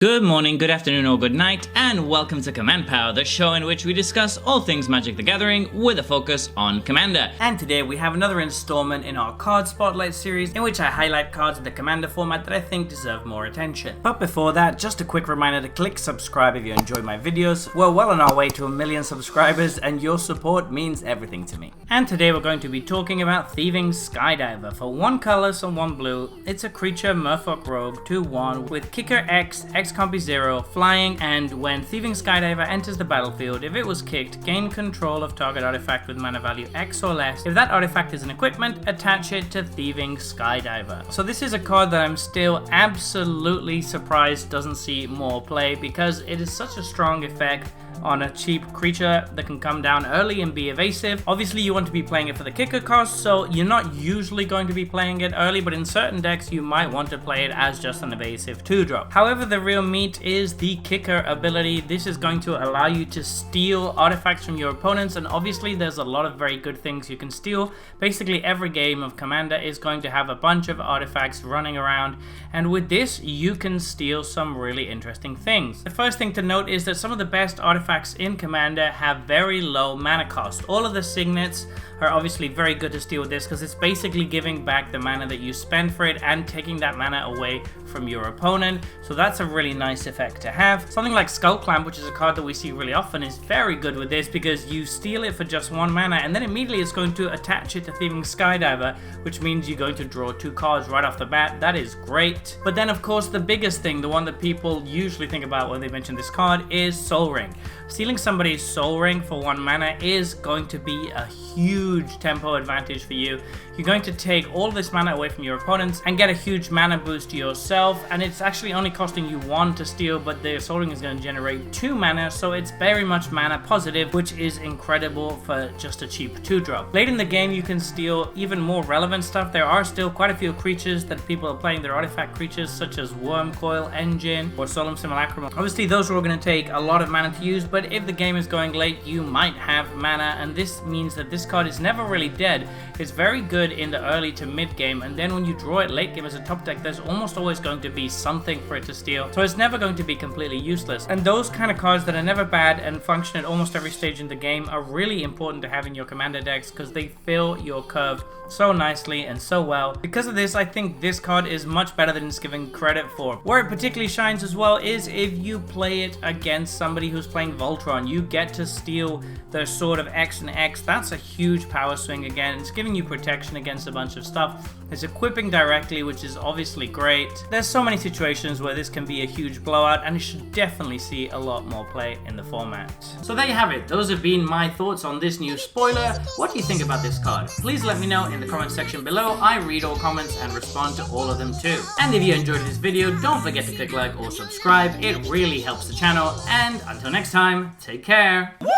Good morning, good afternoon, or good night, and welcome to Command Power, the show in which we discuss all things Magic the Gathering with a focus on Commander. And today we have another installment in our Card Spotlight series in which I highlight cards in the Commander format that I think deserve more attention. But before that, just a quick reminder to click subscribe if you enjoy my videos. We're well on our way to 1 million subscribers and your support means everything to me. And today we're going to be talking about Thieving Skydiver. For 1 color, so 1 blue, it's a creature Merfolk Rogue 2/1 with Kicker X, Copy 0, flying, and when Thieving Skydiver enters the battlefield, if it was kicked, gain control of target artifact with mana value X or less. If that artifact is an equipment, attach it to Thieving Skydiver. So this is a card that I'm still absolutely surprised doesn't see more play because it is such a strong effect on a cheap creature that can come down early and be evasive. Obviously you want to be playing it for the kicker cost, so you're not usually going to be playing it early, but in certain decks you might want to play it as just an evasive 2-drop. However, the real meat is the kicker ability. This is going to allow you to steal artifacts from your opponents, and obviously there's a lot of very good things you can steal. Basically every game of Commander is going to have a bunch of artifacts running around, and with this you can steal some really interesting things. The first thing to note is that some of the best artifacts in Commander have very low mana cost. All of the signets are obviously very good to steal with this because it's basically giving back the mana that you spend for it and taking that mana away from your opponent, so that's a really nice effect to have. Something like Skull Clamp, which is a card that we see really often, is very good with this because you steal it for just 1 mana and then immediately it's going to attach it to Thieving Skydiver, which means you're going to draw 2 cards right off the bat. That is great. But then of course the biggest thing, the one that people usually think about when they mention this card, is Soul Ring. Stealing somebody's Soul Ring for 1 mana is going to be a huge tempo advantage for you. You're going to take all this mana away from your opponents and get a huge mana boost yourself, and it's actually only costing you 1 to steal, but the Soul Ring is going to generate 2 mana, so it's very much mana positive, which is incredible for just a cheap 2-drop. Late in the game you can steal even more relevant stuff. There are still quite a few creatures that people are playing, their artifact creatures such as Wormcoil Engine or Solemn Simulacrum. Obviously those are all going to take a lot of mana to use, but if the game is going late you might have mana, and this means that this card is never really dead. It's very good in the early to mid game, and then when you draw it late game as a top deck, there's almost always going to be something for it to steal, so it's never going to be completely useless. And those kind of cards that are never bad and function at almost every stage in the game are really important to have in your Commander decks because they fill your curve so nicely and so well. Because of this, I think this card is much better than it's given credit for. Where it particularly shines as well is if you play it against somebody who's playing Voltron. You get to steal their Sword of X and X. That's a huge power swing again. It's giving you protection against a bunch of stuff. It's equipping directly, which is obviously great. There's so many situations where this can be a huge blowout, and you should definitely see a lot more play in the format. So there you have it. Those have been my thoughts on this new spoiler. What do you think about this card? Please let me know in the comment section below. I read all comments and respond to all of them too. And if you enjoyed this video, don't forget to click like or subscribe. It really helps the channel. And until next time, take care. Woo!